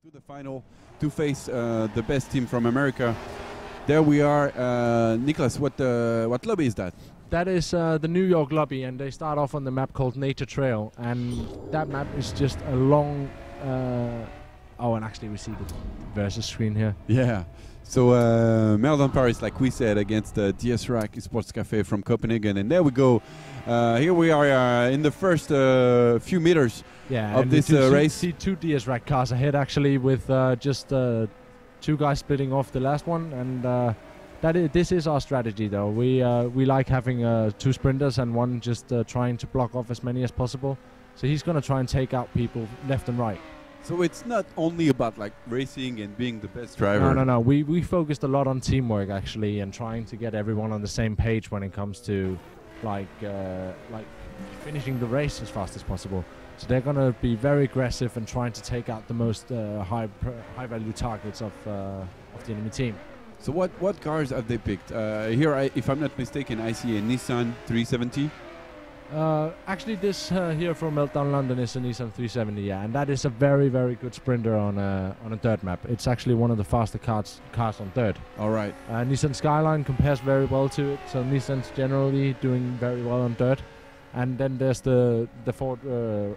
to the final to face the best team from America. There we are. Nicholas, what lobby is that? That is the New York lobby, and they start off on the map called Nature Trail, and that map is just a long... oh, and actually we see the versus screen here. Yeah. So Meltdown Paris, like we said, against the DSRack Sports Cafe from Copenhagen, and there we go. Here we are in the first few meters of this race. See two DSRack cars ahead, actually, with just two guys splitting off the last one, and this is our strategy, though. We like having two sprinters and one just trying to block off as many as possible. So he's going to try and take out people left and right. So it's not only about like racing and being the best driver. No. We focused a lot on teamwork, actually, and trying to get everyone on the same page when it comes to like finishing the race as fast as possible. So they're going to be very aggressive and trying to take out the most high value targets of the enemy team. So what cars have they picked? Here, if I'm not mistaken, I see a Nissan 370. Actually, this here from Meltdown London is a Nissan 370, yeah, and that is a very, very good sprinter on a dirt map. It's actually one of the faster cars on dirt. All right. Nissan Skyline compares very well to it, so Nissan's generally doing very well on dirt. And then there's the Ford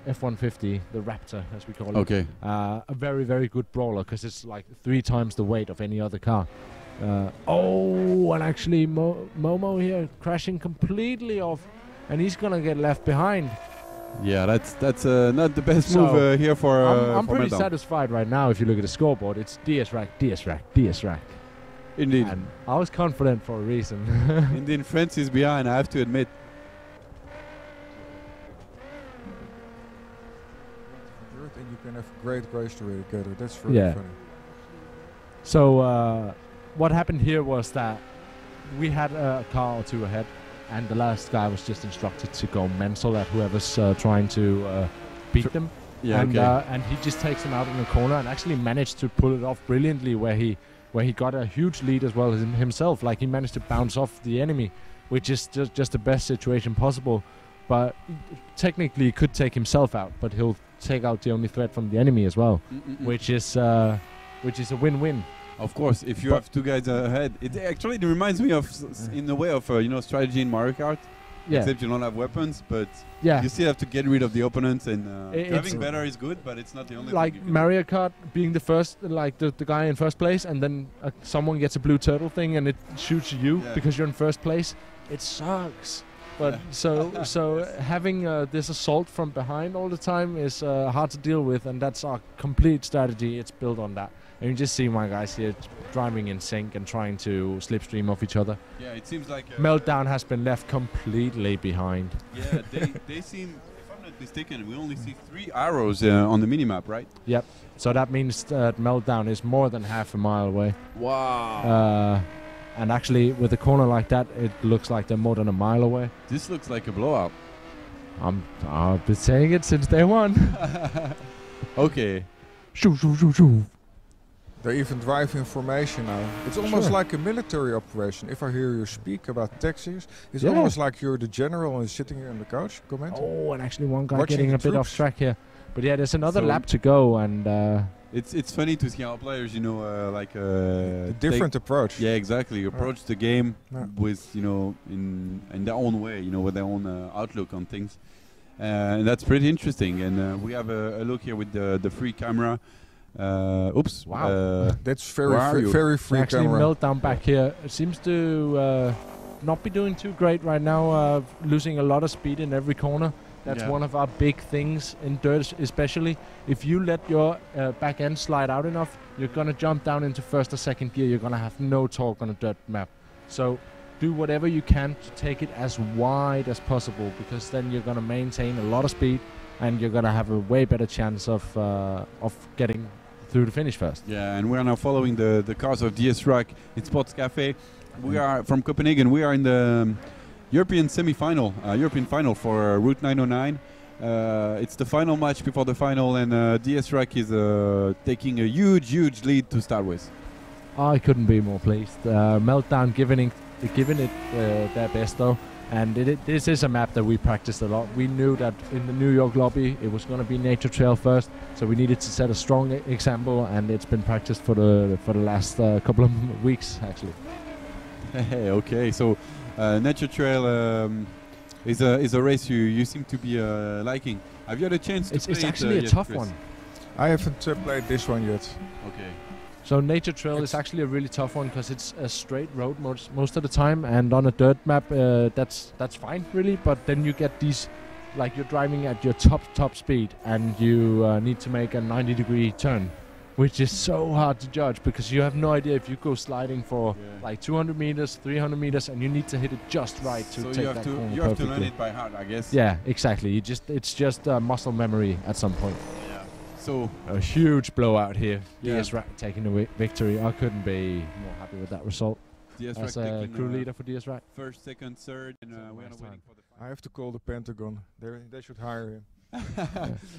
F-150, the Raptor, as we call it. Okay. A very, very good brawler, because it's like 3 times the weight of any other car. And actually Momo here crashing completely off. And he's gonna get left behind. Yeah, that's not the best move here for. I'm for pretty Meltdown. satisfied right now. If you look at the scoreboard, it's DSRack. Indeed. And I was confident for a reason. Indeed, France is behind. I have to admit. And you can have great race together. That's really funny. So what happened here was that we had a car or two ahead. And the last guy was just instructed to go mental at whoever's trying to beat them. Yeah, and he just takes them out in the corner and actually managed to pull it off brilliantly, where he got a huge lead as well as himself. Like, he managed to bounce off the enemy, which is just the best situation possible. But technically he could take himself out, but he'll take out the only threat from the enemy as well, which is a win-win. Of course, if you have two guys ahead, it actually reminds me of, in a way, of strategy in Mario Kart. Yeah. Except you don't have weapons, but yeah, you still have to get rid of the opponents, and driving better is good, but it's not the only. Like thing Mario Kart being the first, like the guy in first place, and then someone gets a blue turtle thing and it shoots you because you're in first place. It sucks. But so having this assault from behind all the time is hard to deal with, and that's our complete strategy. It's built on that. And you just see my guys here driving in sync and trying to slipstream off each other. Yeah, it seems like Meltdown has been left completely behind. Yeah, they seem, if I'm not mistaken, we only see 3 arrows on the minimap, right? Yep. So that means that Meltdown is more than half a mile away. Wow. And actually, with a corner like that, it looks like they're more than a mile away. This looks like a blowout. I've been saying it since day one. Okay. Shoo. They even drive in formation now. It's almost like a military operation. If I hear you speak about taxis, it's almost like you're the general and sitting here on the couch commenting. Oh, and actually one guy Watching getting a the bit off track here. But yeah, there's another lap to go, and it's funny to see how players, a different approach. Yeah, exactly. Approach the game with, in their own way, with their own outlook on things, and that's pretty interesting. And we have a look here with the free camera. Oops! Wow, that's very free actually camera. Meltdown back here. It seems to not be doing too great right now. Losing a lot of speed in every corner. That's one of our big things in dirt, especially. If you let your back end slide out enough, you're gonna jump down into first or second gear. You're gonna have no torque on a dirt map. So do whatever you can to take it as wide as possible, because then you're gonna maintain a lot of speed, and you're gonna have a way better chance of getting through the finish first. Yeah, and we are now following the cars of DSRack in Sports Cafe. We are from Copenhagen. We are in the European semi-final, European final for Route 909. It's the final match before the final, and DSRack is taking a huge lead to start with. I couldn't be more pleased. Meltdown giving it their best, though. And this is a map that we practiced a lot. We knew that in the New York lobby it was going to be Nature Trail first, so we needed to set a strong example, and it's been practiced for the last couple of weeks actually. Hey, okay, so Nature Trail is a race you seem to be liking. Have you had a chance to play It's actually a tough one. I haven't played this one yet. Okay. So Nature Trail is actually a really tough one because it's a straight road most of the time, and on a dirt map that's fine really. But then you get these, like you're driving at your top speed, and you need to make a 90-degree turn, which is so hard to judge because you have no idea if you go sliding for like 200 meters, 300 meters, and you need to hit it just right to take that corner. You have to learn it by heart, I guess. Yeah, exactly. It's just muscle memory at some point. So a huge blowout here. Yeah. DSRack taking the victory. I couldn't be more happy with that result. DSRack As a crew leader for DSRack. First, second, third, and we're not waiting for the final. I have to call the Pentagon. They should hire him.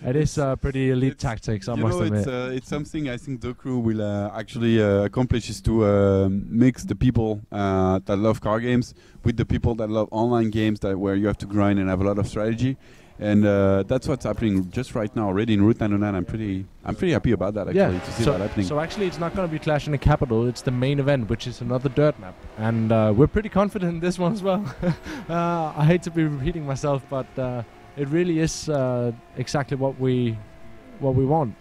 It is pretty elite tactics, I must admit. It's something I think the crew will actually accomplish, is to mix the people that love car games with the people that love online games, where you have to grind and have a lot of strategy. And that's what's happening just right now already in Route 909. I'm pretty happy about that actually, to see that happening. So actually it's not going to be Clash in the Capital, it's the main event, which is another dirt map. And we're pretty confident in this one as well. I hate to be repeating myself, but it really is exactly what we want.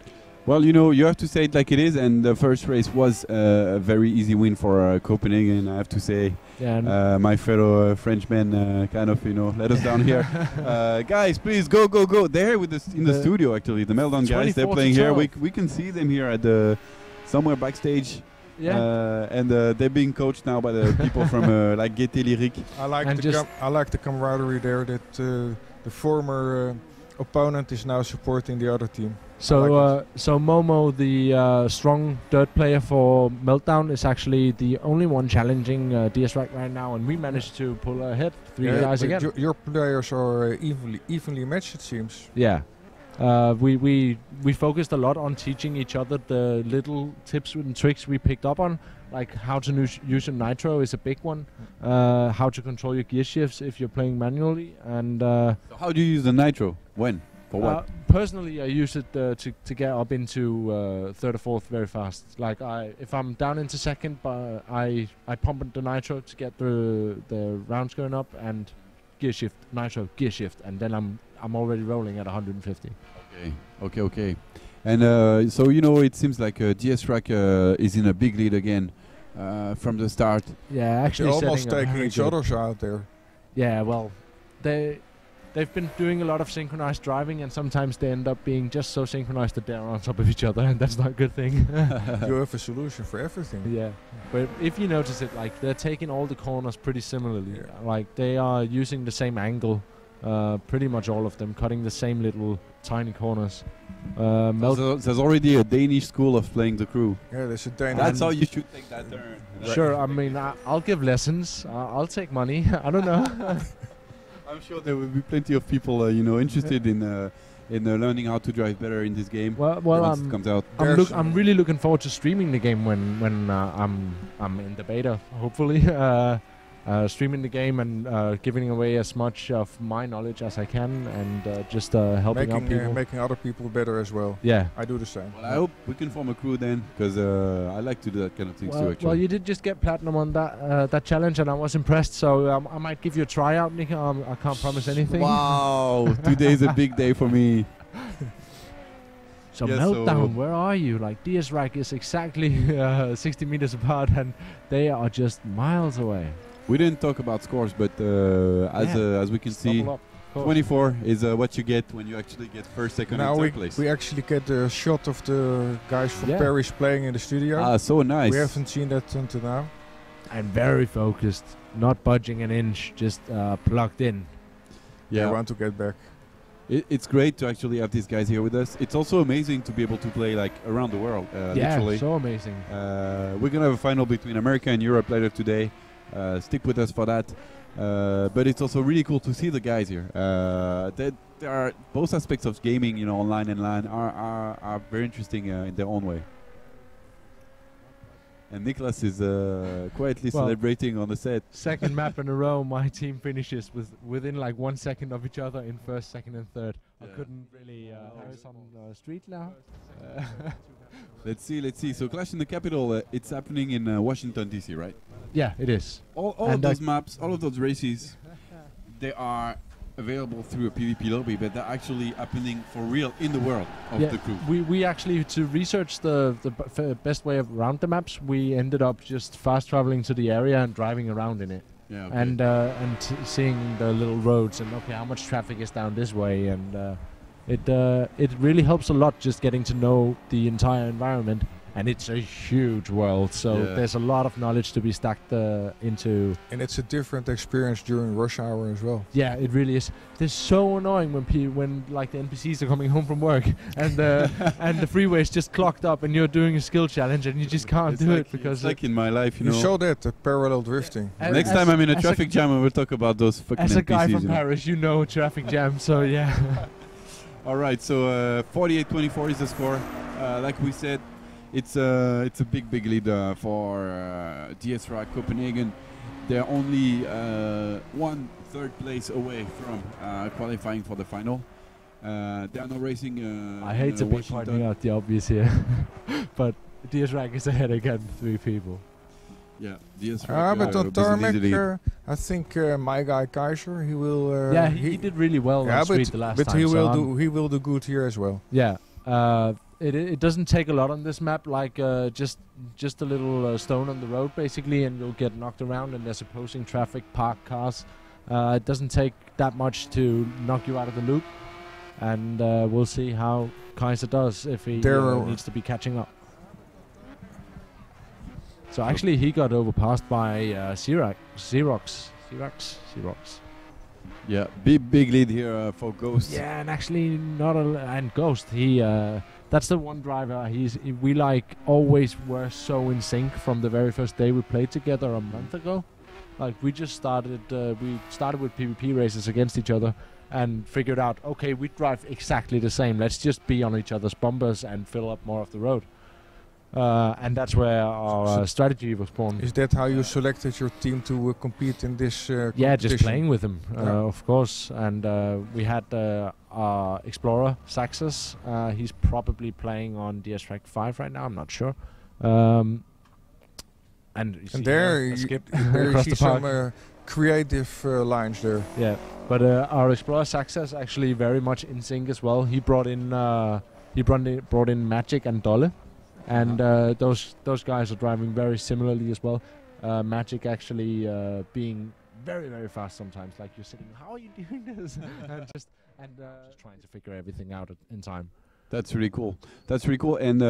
Well, you have to say it like it is, and the first race was a very easy win for Copenhagen, I have to say. Yeah, my fellow Frenchmen kind of, let us down here. Guys, please go! They're with us in the studio actually. The Meltdown guys, they're playing here. We can see them here at somewhere backstage. Yeah. And they're being coached now by the people from like GT Lyric. I like the camaraderie there. That the former opponent is now supporting the other team. So Momo, the strong dirt player for Meltdown, is actually the only one challenging DSRack right now, and we managed to pull ahead 3 guys again. Your players are evenly matched, it seems. Yeah. We focused a lot on teaching each other the little tips and tricks we picked up on, like how to use your nitro is a big one, how to control your gear shifts if you're playing manually, and so how do you use the nitro? When? For what? Personally, I use it to get up into third or fourth very fast. Like if I'm down into second, I pump the nitro to get the rounds going up, and gear shift, nitro, gear shift, and then I'm already rolling at 150. Okay. And so it seems like DSRack is in a big lead again from the start. Yeah, actually they're almost taking each other's out there. Yeah, well, they've been doing a lot of synchronized driving, and sometimes they end up being just so synchronized that they're on top of each other, and that's not a good thing. You have a solution for everything. Yeah, but if you notice it, like they're taking all the corners pretty similarly. Like they are using the same angle, pretty much all of them, cutting the same little tiny corners. There's already a Danish school of playing the crew. Yeah, there's a Danish. That's how you should take that turn. Sure, I mean, I'll give lessons. I'll take money. I don't know. I'm sure there will be plenty of people, interested in learning how to drive better in this game. Well, once it comes out. I'm really looking forward to streaming the game when I'm in the beta, hopefully. Streaming the game and giving away as much of my knowledge as I can, and just helping out people. Making other people better as well. Yeah. I do the same. Well, I hope we can form a crew then, because I like to do that kind of things too, actually. Well, you did just get platinum on that challenge, and I was impressed, so I might give you a tryout, Nick. I can't promise anything. Wow, today's a big day for me. So Meltdown, where are you? Like DSRack is exactly 60 meters apart, and they are just miles away. We didn't talk about scores, but as we can see, 24 is what you get when you actually get first, second, and third place. We actually get a shot of the guys from Paris playing in the studio. Ah, so nice. We haven't seen that until now. And very focused, not budging an inch, just plugged in. Yeah, I want to get back. It's great to actually have these guys here with us. It's also amazing to be able to play like around the world. Literally. So amazing. We're gonna have a final between America and Europe later today. Stick with us for that. But it's also really cool to see the guys here. There are both aspects of gaming, online and LAN, are very interesting in their own way. And Nicholas is quietly celebrating on the set. Second map in a row, my team finishes within like 1 second of each other in first, second, and third. I couldn't really. Harris on the street now. Let's see. So Clash in the Capital, it's happening in Washington D.C., right? Yeah, it is. All of those maps, all of those races, they are available through a PvP lobby, but they're actually happening for real in the world of the crew. We actually, to research the best way around the maps, we ended up just fast traveling to the area and driving around in it. Yeah, okay. And seeing the little roads and how much traffic is down this way, and it really helps a lot just getting to know the entire environment. And it's a huge world, so there's a lot of knowledge to be stacked into. And it's a different experience during rush hour as well. Yeah, it really is. It's so annoying when like the NPCs are coming home from work and and the freeway is just clogged up and you're doing a skill challenge and you just can't do it because. It's like in my life, you know. You showed that parallel drifting. Next time I'm in a traffic jam, and we'll talk about those fucking NPCs. As a guy from Paris, you know traffic jam, so yeah. All right, so 48-24 is the score. Like we said. It's a big lead for DSRack Copenhagen. They're only 1/3 place away from qualifying for the final. They are now racing. I hate to be pointing out the obvious here, but DSRack is ahead again, 3 people. Yeah, DSRack. But on tarmac, I think my guy Kaiser, he will. He did really well on street the last time. But he will do good here as well. Yeah. It doesn't take a lot on this map, like just a little stone on the road basically, and you'll get knocked around, and there's opposing traffic, parked cars. It doesn't take that much to knock you out of the loop, and we'll see how Kaiser does if he needs to be catching up. So actually he got overpassed by Xerox. Yeah, big lead here for Ghost. Yeah, and actually and Ghost, he that's the one driver we like always were so in sync from the very first day we played together a month ago. Like we just started with PvP races against each other and figured out, okay, we drive exactly the same. Let's just be on each other's bumpers and fill up more of the road. And that's where our strategy was born. Is that how you selected your team to compete in this Yeah, just playing with them, of course. And we had our Explorer, Saxus. He's probably playing on DSRack 5 right now, I'm not sure. And there you see some creative lines there. Yeah, but our Explorer Saxus actually very much in sync as well. He brought in Magic and Dolle. And those guys are driving very similarly as well. Magic actually being very, very fast sometimes. Like you're sitting, how are you doing this? and just trying to figure everything out in time. That's really cool. And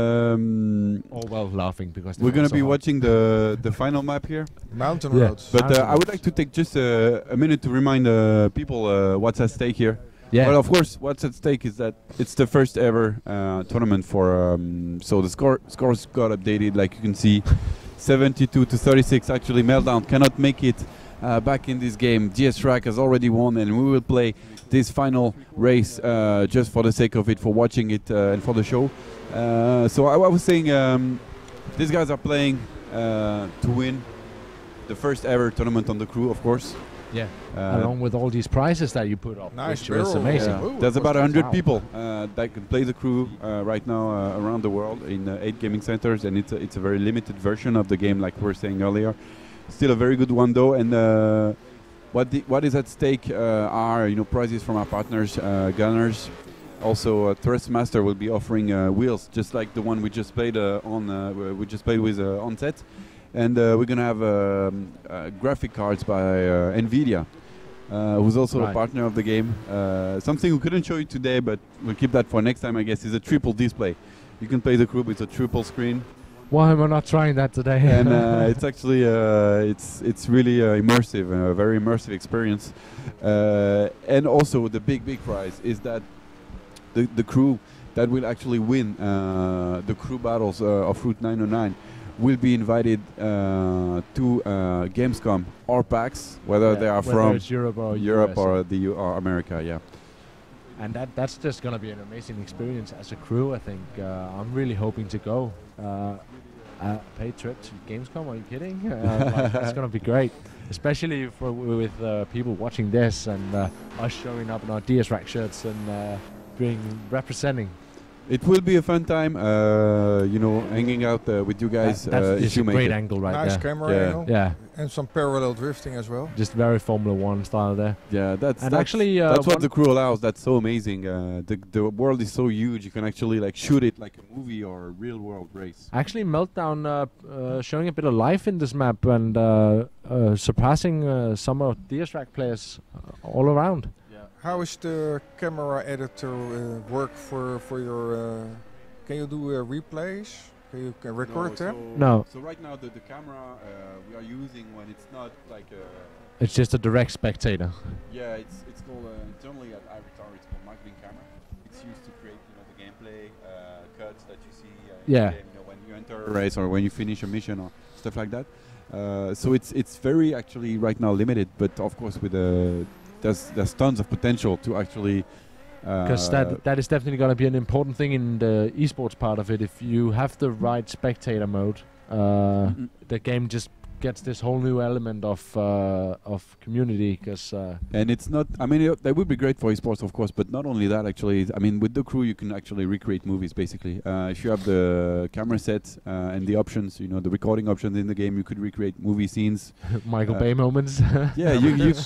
all while laughing because we're gonna be watching the final map here. Mountain roads. But I would like to take just a minute to remind people what's at stake here. Yeah. Well, of course, what's at stake is that it's the first ever tournament for. So the scores got updated, like you can see, 72-36. Actually, Meltdown cannot make it back in this game. DSRack has already won, and we will play this final race just for the sake of it, for watching it and for the show. So I was saying, these guys are playing to win the first ever tournament on the crew, of course. Yeah, along with all these prizes that you put up, nice, which is amazing. Yeah. There's about 100 people that can play the crew right now around the world in 8 gaming centers, and it's a very limited version of the game, like we were saying earlier. Still a very good one though, and what is at stake are prizes from our partners, Gunners. Also, Thrustmaster will be offering wheels, just like the one we just played with on set. And we're going to have graphic cards by NVIDIA, who's also a partner of the game. Something we couldn't show you today, but we'll keep that for next time, I guess, is a triple display. You can play the crew with a triple screen. Why am I not trying that today? And it's actually, it's really immersive, a very immersive experience. And also the big prize is that the crew that will actually win the crew battles of Route 909 will be invited to Gamescom or PAX, whether they are from Europe or America. Yeah, and that's just gonna be an amazing experience as a crew. I think I'm really hoping to go. paid trip to Gamescom? Are you kidding? Like, that's gonna be great, especially with people watching this and us showing up in our DSRack shirts and representing. It will be a fun time, hanging out with you guys. That's a great angle right there. Nice camera angle. Yeah. And some parallel drifting as well. Just very Formula 1 style there. Yeah, that's that's what the crew allows. That's so amazing. The world is so huge. You can actually like shoot it like a movie or a real world race. Actually, Meltdown showing a bit of life in this map and surpassing some of DSRack players all around. How is the camera editor work for your? Can you do replays? Can you record them? No. So right now the camera we are using when it's not like it's just a direct spectator. Yeah, it's called internally at Avatar. It's called marketing camera. It's used to create the gameplay cuts that you see in the game, when you enter a race or when you finish a mission or stuff like that. So it's very actually right now limited, but of course with there's tons of potential to actually because that is definitely going to be an important thing in the esports part of it. If you have the right spectator mode, the game just gets this whole new element of community. And it's not. I mean, that would be great for esports, of course, but not only that. Actually, I mean, with the crew, you can actually recreate movies. Basically, if you have the camera set and the options, the recording options in the game, you could recreate movie scenes. Michael Bay moments. Yeah,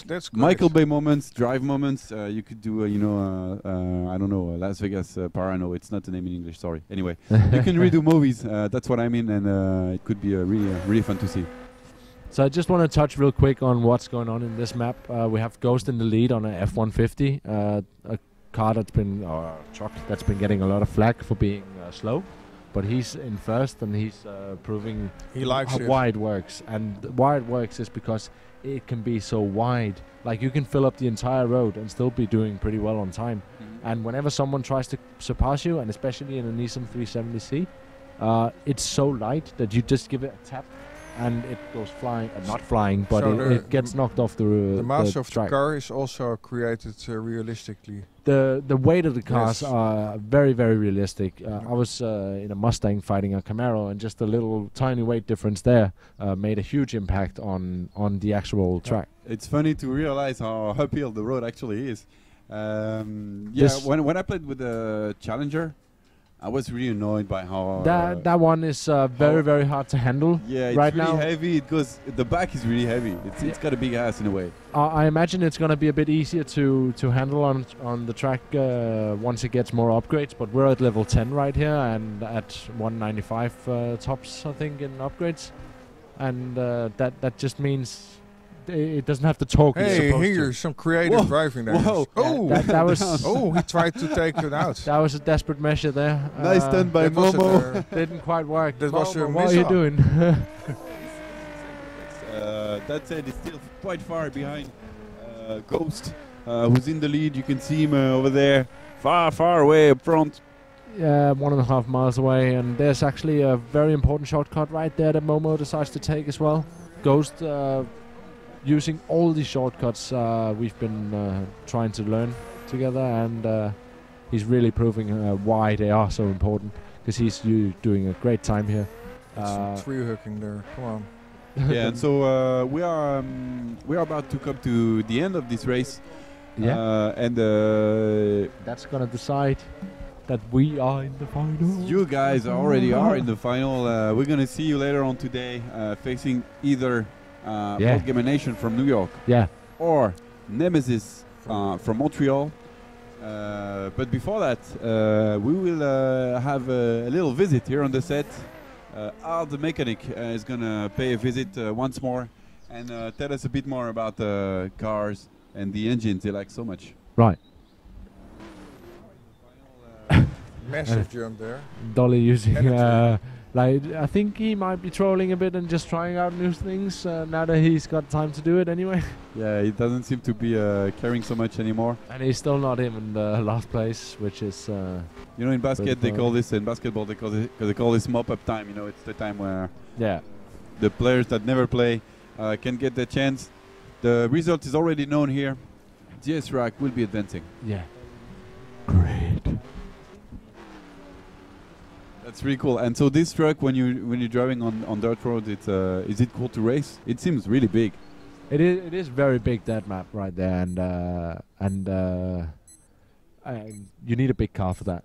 that's Michael Bay moments, drive moments. You could do, I don't know, Las Vegas Parano. It's not the name in English. Sorry. Anyway, you can redo movies. That's what I mean, and it could be really fun to see. So I just want to touch real quick on what's going on in this map. We have Ghost in the lead on a F-150, a car that's been, or a truck that's been getting a lot of flack for being slow. But he's in first and he's proving he likes why it works. And why it works is because it can be so wide. Like you can fill up the entire road and still be doing pretty well on time. And whenever someone tries to surpass you, and especially in a Nissan 370C, it's so light that you just give it a tap and it goes flying, not flying, but so it gets knocked off the mass of track. The car is also created realistically. The weight of the cars are very, very realistic. I was in a Mustang fighting a Camaro, and just a little tiny weight difference there made a huge impact on the actual track. It's funny to realize how uphill the road actually is. When I played with the Challenger, I was really annoyed by how that one is very, very hard to handle. Yeah, it's right really now heavy. It goes. The back is really heavy. It's got a big ass in a way. I imagine it's going to be a bit easier to handle on the track once it gets more upgrades. But we're at level 10 right here and at 195 tops, I think, in upgrades, and that just means it doesn't have to talk. Hey, here's some creative driving there. Whoa! That was. Oh, he tried to take it out. That was a desperate measure there. Nice done by Momo. Didn't quite work. That was a what are you doing? That said, it's still quite far behind Ghost, who's in the lead. You can see him over there, far away up front. Yeah, 1.5 miles away, and there's actually a very important shortcut right there that Momo decides to take as well. Ghost. Using all these shortcuts we've been trying to learn together, and he's really proving why they are so important, because he's doing a great time here. Tree hooking there, come on. Yeah, and so we are about to come to the end of this race. Yeah, and that's gonna decide that we are in the final. You guys already are in the final. We're gonna see you later on today, facing either Board Gamer Nation from New York, or Nemesis from Montreal. But before that, we will have a little visit here on the set. Al the mechanic is gonna pay a visit once more and tell us a bit more about the cars and the engines they like so much. Right. Massive jump there. Dolly using I think he might be trolling a bit and just trying out new things now that he's got time to do it anyway. Yeah, he doesn't seem to be caring so much anymore. And he's still not in the last place, which is... in basket they call this, in basketball they call this mop-up time. It's the time where the players that never play can get the chance. The result is already known here. DSRack will be advancing. Yeah. Great. That's really cool. And so this truck, when you're driving on dirt road, is it cool to race? It seems really big. It is very big, that map right there, and you need a big car for that.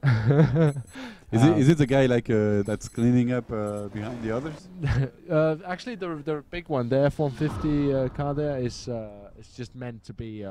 Is it the guy like that's cleaning up behind the others? Actually, the big one, the F-150 car there is just meant to be